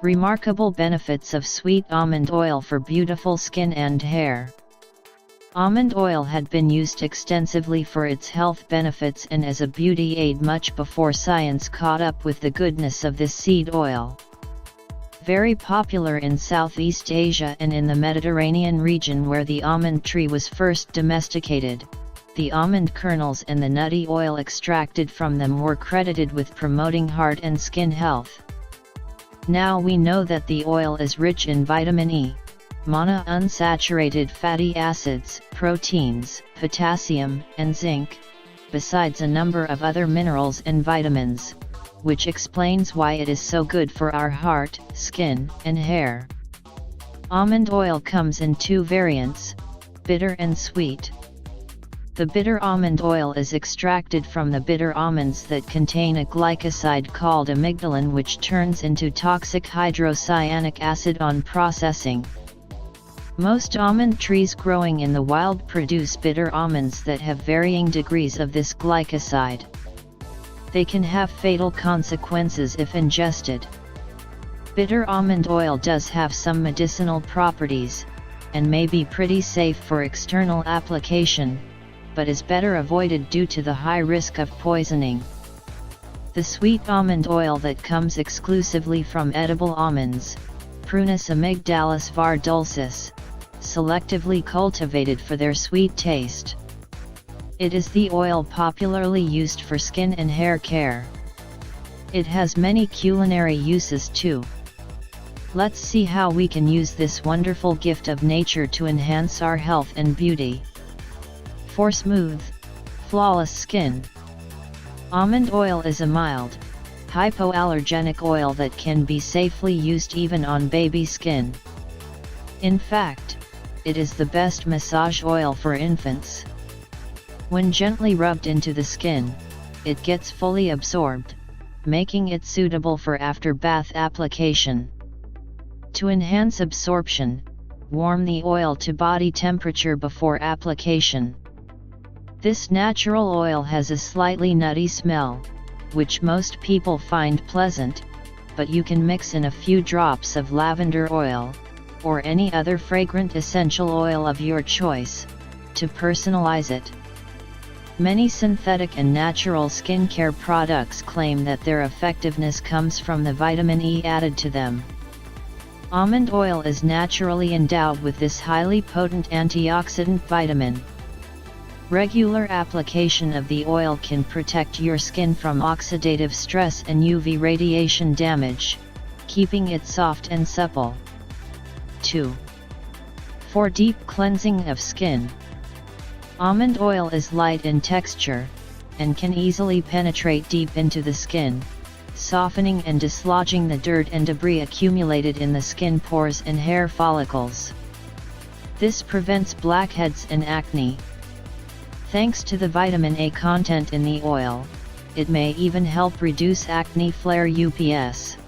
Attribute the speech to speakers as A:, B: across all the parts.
A: Remarkable benefits of sweet almond oil for beautiful skin and hair. Almond oil had been used extensively for its health benefits and as a beauty aid much before science caught up with the goodness of this seed oil. Very popular in Southeast Asia and in the Mediterranean region where the almond tree was first domesticated, the almond kernels and the nutty oil extracted from them were credited with promoting heart and skin health. Now we know that the oil is rich in vitamin E, monounsaturated fatty acids, proteins, potassium, and zinc, besides a number of other minerals and vitamins, which explains why it is so good for our heart, skin, and hair. Almond oil comes in two variants, bitter and sweet. The bitter almond oil is extracted from the bitter almonds that contain a glycoside called amygdalin, which turns into toxic hydrocyanic acid on processing. Most almond trees growing in the wild produce bitter almonds that have varying degrees of this glycoside. They can have fatal consequences if ingested. Bitter almond oil does have some medicinal properties, and may be pretty safe for external application, but is better avoided due to the high risk of poisoning. The sweet almond oil that comes exclusively from edible almonds, Prunus amygdalis var dulcis, selectively cultivated for their sweet taste. It is the oil popularly used for skin and hair care. It has many culinary uses too. Let's see how we can use this wonderful gift of nature to enhance our health and beauty. For smooth, flawless skin. Almond oil is a mild, hypoallergenic oil that can be safely used even on baby skin. In fact, it is the best massage oil for infants. When gently rubbed into the skin, it gets fully absorbed, making it suitable for after-bath application. To enhance absorption, warm the oil to body temperature before application. This natural oil has a slightly nutty smell, which most people find pleasant, but you can mix in a few drops of lavender oil, or any other fragrant essential oil of your choice, to personalize it. Many synthetic and natural skincare products claim that their effectiveness comes from the vitamin E added to them. Almond oil is naturally endowed with this highly potent antioxidant vitamin. Regular application of the oil can protect your skin from oxidative stress and UV radiation damage, keeping it soft and supple. 2. For deep cleansing of skin. Almond oil is light in texture, and can easily penetrate deep into the skin, softening and dislodging the dirt and debris accumulated in the skin pores and hair follicles. This prevents blackheads and acne. Thanks to the vitamin A content in the oil, it may even help reduce acne flare UPS.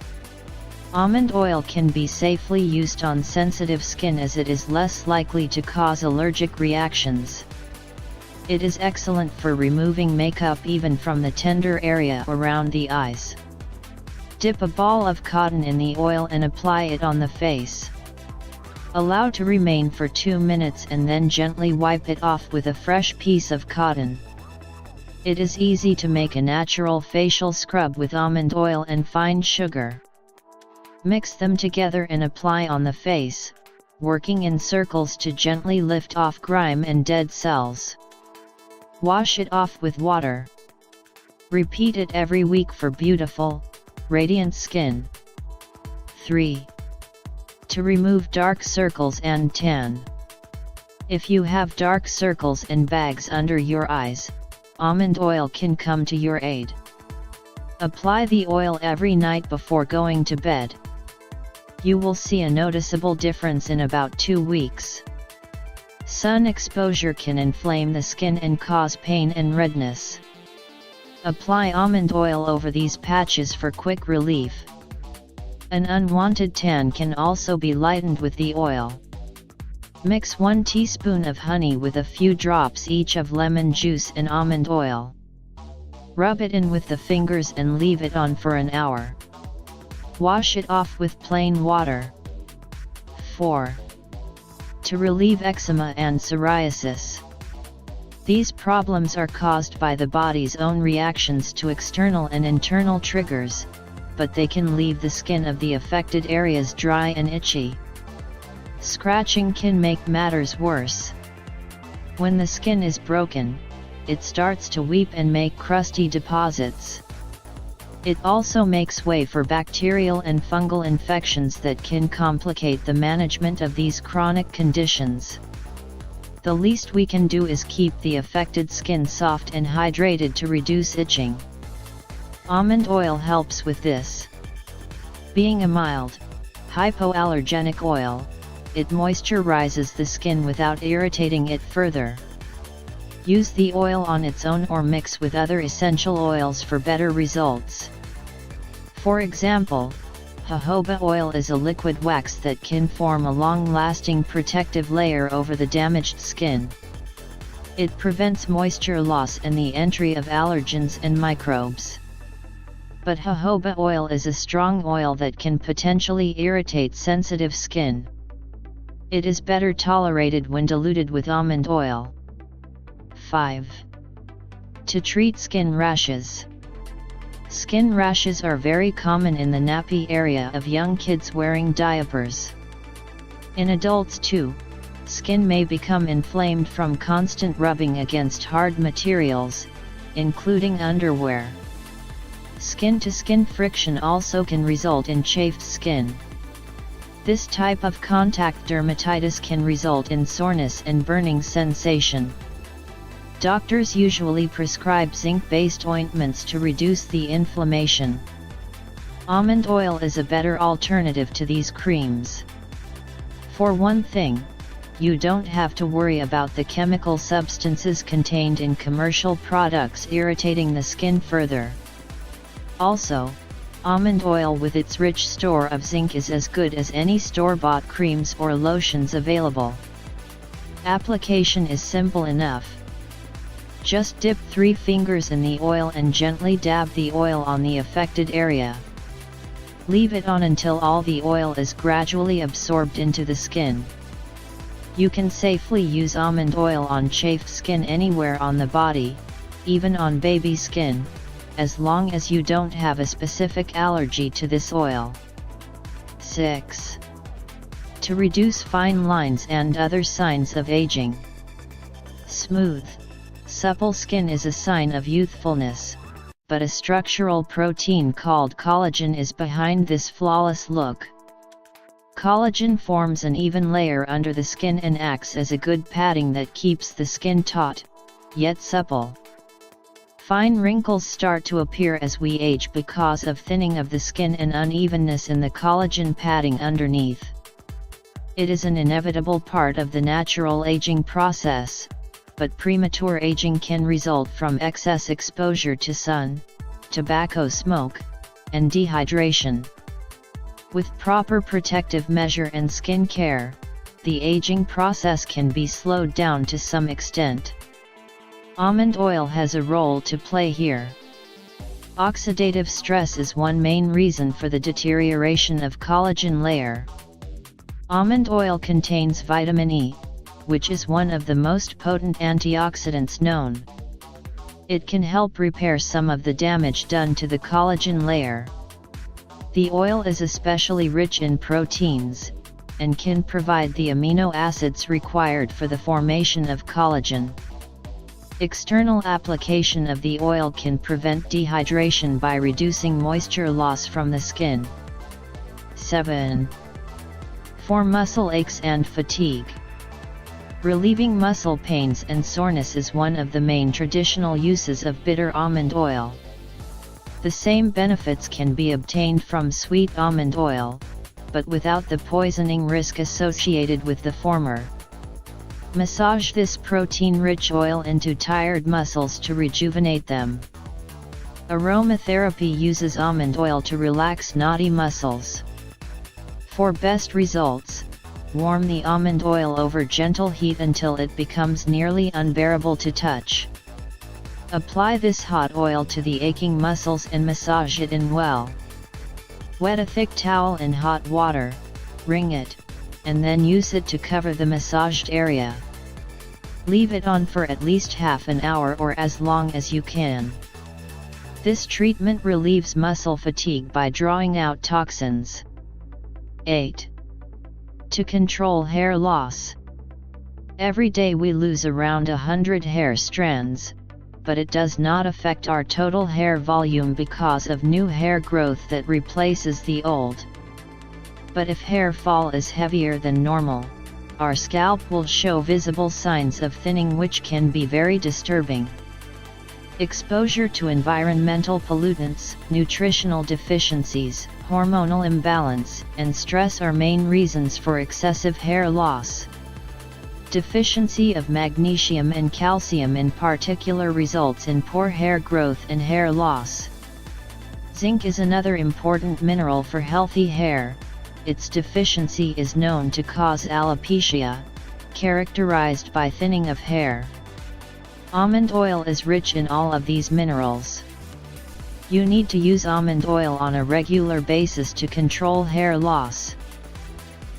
A: Almond oil can be safely used on sensitive skin as it is less likely to cause allergic reactions. It is excellent for removing makeup even from the tender area around the eyes. Dip a ball of cotton in the oil and apply it on the face. Allow to remain for 2 minutes and then gently wipe it off with a fresh piece of cotton. It is easy to make a natural facial scrub with almond oil and fine sugar. Mix them together and apply on the face, working in circles to gently lift off grime and dead cells. Wash it off with water. Repeat it every week for beautiful, radiant skin. 3. To remove dark circles and tan. If you have dark circles and bags under your eyes, almond oil can come to your aid. Apply the oil every night before going to bed. You will see a noticeable difference in about 2 weeks. Sun exposure can inflame the skin and cause pain and redness. Apply almond oil over these patches for quick relief. An unwanted tan can also be lightened with the oil. Mix 1 teaspoon of honey with a few drops each of lemon juice and almond oil. Rub it in with the fingers and leave it on for an hour. Wash it off with plain water. 4. To relieve eczema and psoriasis. These problems are caused by the body's own reactions to external and internal triggers, but they can leave the skin of the affected areas dry and itchy. Scratching can make matters worse. When the skin is broken, it starts to weep and make crusty deposits. It also makes way for bacterial and fungal infections that can complicate the management of these chronic conditions. The least we can do is keep the affected skin soft and hydrated to reduce itching. Almond oil helps with this. Being a mild, hypoallergenic oil, it moisturizes the skin without irritating it further. Use the oil on its own or mix with other essential oils for better results. For example, jojoba oil is a liquid wax that can form a long-lasting protective layer over the damaged skin. It prevents moisture loss and the entry of allergens and microbes. But jojoba oil is a strong oil that can potentially irritate sensitive skin. It is better tolerated when diluted with almond oil. 5. To treat skin rashes. Skin rashes are very common in the nappy area of young kids wearing diapers. In adults too, skin may become inflamed from constant rubbing against hard materials, including underwear. Skin-to-skin friction also can result in chafed skin. This type of contact dermatitis can result in soreness and burning sensation. Doctors usually prescribe zinc-based ointments to reduce the inflammation. Almond oil is a better alternative to these creams. For one thing, you don't have to worry about the chemical substances contained in commercial products irritating the skin further. Also, almond oil with its rich store of zinc is as good as any store-bought creams or lotions available. Application is simple enough. Just dip 3 fingers in the oil and gently dab the oil on the affected area. Leave it on until all the oil is gradually absorbed into the skin. You can safely use almond oil on chafed skin anywhere on the body, even on baby skin, as long as you don't have a specific allergy to this oil. 6. To reduce fine lines and other signs of aging. Smooth, supple skin is a sign of youthfulness, but a structural protein called collagen is behind this flawless look. Collagen forms an even layer under the skin and acts as a good padding that keeps the skin taut, yet supple. Fine wrinkles start to appear as we age because of thinning of the skin and unevenness in the collagen padding underneath. It is an inevitable part of the natural aging process, but premature aging can result from excess exposure to sun, tobacco smoke, and dehydration. With proper protective measure and skin care, the aging process can be slowed down to some extent. Almond oil has a role to play here. Oxidative stress is one main reason for the deterioration of collagen layer. Almond oil contains vitamin E, which is one of the most potent antioxidants known. It can help repair some of the damage done to the collagen layer. The oil is especially rich in proteins, and can provide the amino acids required for the formation of collagen. External application of the oil can prevent dehydration by reducing moisture loss from the skin. 7. For muscle aches and fatigue. Relieving muscle pains and soreness is one of the main traditional uses of bitter almond oil. The same benefits can be obtained from sweet almond oil, but without the poisoning risk associated with the former. Massage this protein-rich oil into tired muscles to rejuvenate them. Aromatherapy uses almond oil to relax knotty muscles. For best results, warm the almond oil over gentle heat until it becomes nearly unbearable to touch. Apply this hot oil to the aching muscles and massage it in well. Wet a thick towel in hot water, wring it, and then use it to cover the massaged area. Leave it on for at least half an hour or as long as you can. This treatment relieves muscle fatigue by drawing out toxins. 8. To control hair loss. Every day we lose around 100 hair strands, but it does not affect our total hair volume because of new hair growth that replaces the old. But if hair fall is heavier than normal, our scalp will show visible signs of thinning, which can be very disturbing. Exposure to environmental pollutants, nutritional deficiencies, hormonal imbalance, and stress are main reasons for excessive hair loss. Deficiency of magnesium and calcium in particular results in poor hair growth and hair loss. Zinc is another important mineral for healthy hair. Its deficiency is known to cause alopecia, characterized by thinning of hair. Almond oil is rich in all of these minerals. You need to use almond oil on a regular basis to control hair loss.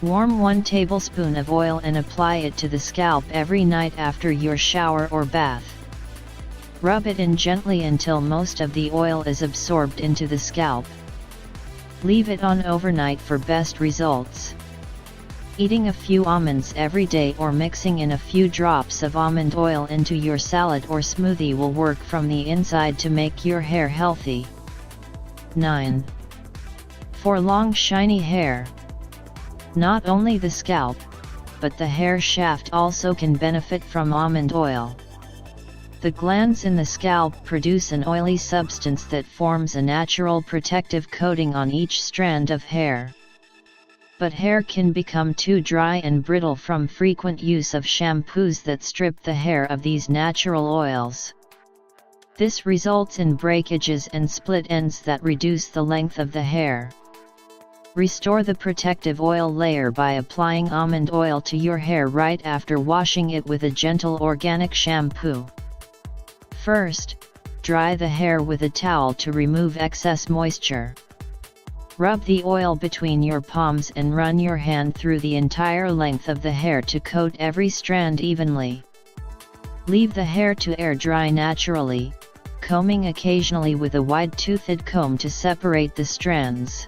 A: Warm 1 tablespoon of oil and apply it to the scalp every night after your shower or bath. Rub it in gently until most of the oil is absorbed into the scalp. Leave it on overnight for best results. Eating a few almonds every day or mixing in a few drops of almond oil into your salad or smoothie will work from the inside to make your hair healthy. 9. For long shiny hair. Not only the scalp, but the hair shaft also can benefit from almond oil. The glands in the scalp produce an oily substance that forms a natural protective coating on each strand of hair. But hair can become too dry and brittle from frequent use of shampoos that strip the hair of these natural oils. This results in breakages and split ends that reduce the length of the hair. Restore the protective oil layer by applying almond oil to your hair right after washing it with a gentle organic shampoo. First, dry the hair with a towel to remove excess moisture. Rub the oil between your palms and run your hand through the entire length of the hair to coat every strand evenly. Leave the hair to air dry naturally, combing occasionally with a wide-toothed comb to separate the strands.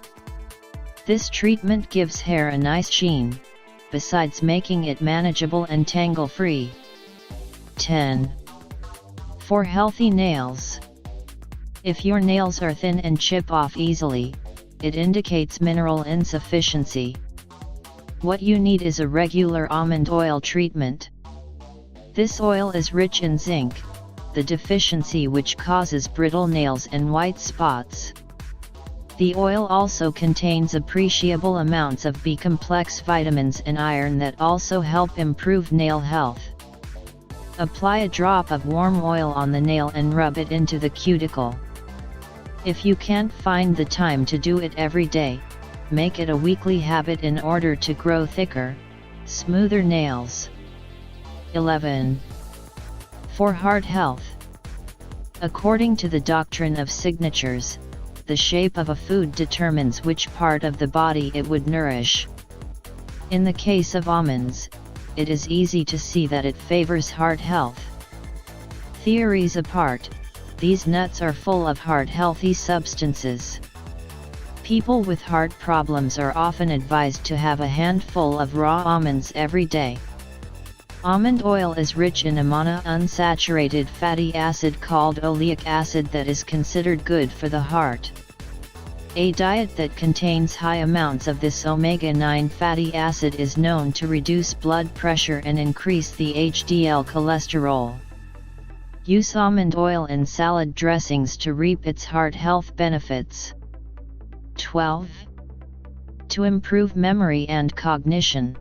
A: This treatment gives hair a nice sheen, besides making it manageable and tangle-free. 10. For healthy nails. If your nails are thin and chip off easily, it indicates mineral insufficiency. What you need is a regular almond oil treatment. This oil is rich in zinc, the deficiency which causes brittle nails and white spots. The oil also contains appreciable amounts of B-complex vitamins and iron that also help improve nail health. Apply a drop of warm oil on the nail and rub it into the cuticle. If you can't find the time to do it every day, make it a weekly habit in order to grow thicker, smoother nails. 11. For heart health. According to the doctrine of signatures, the shape of a food determines which part of the body it would nourish. In the case of almonds, it is easy to see that it favors heart health. Theories apart, these nuts are full of heart-healthy substances. People with heart problems are often advised to have a handful of raw almonds every day. Almond oil is rich in a monounsaturated fatty acid called oleic acid that is considered good for the heart. A diet that contains high amounts of this omega-9 fatty acid is known to reduce blood pressure and increase the HDL cholesterol. Use almond oil in salad dressings to reap its heart health benefits. 12. To improve memory and cognition.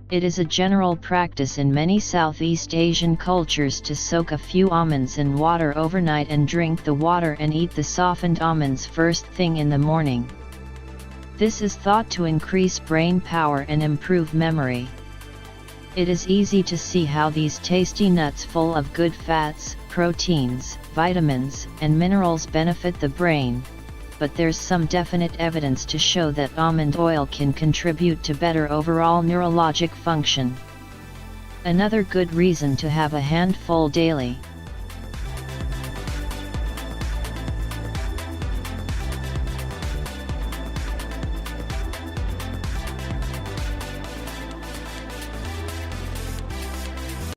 A: It is a general practice in many Southeast Asian cultures to soak a few almonds in water overnight and drink the water and eat the softened almonds first thing in the morning. This is thought to increase brain power and improve memory. It is easy to see how these tasty nuts full of good fats, proteins, vitamins, and minerals benefit the brain, but there's some definite evidence to show that almond oil can contribute to better overall neurologic function. Another good reason to have a handful daily.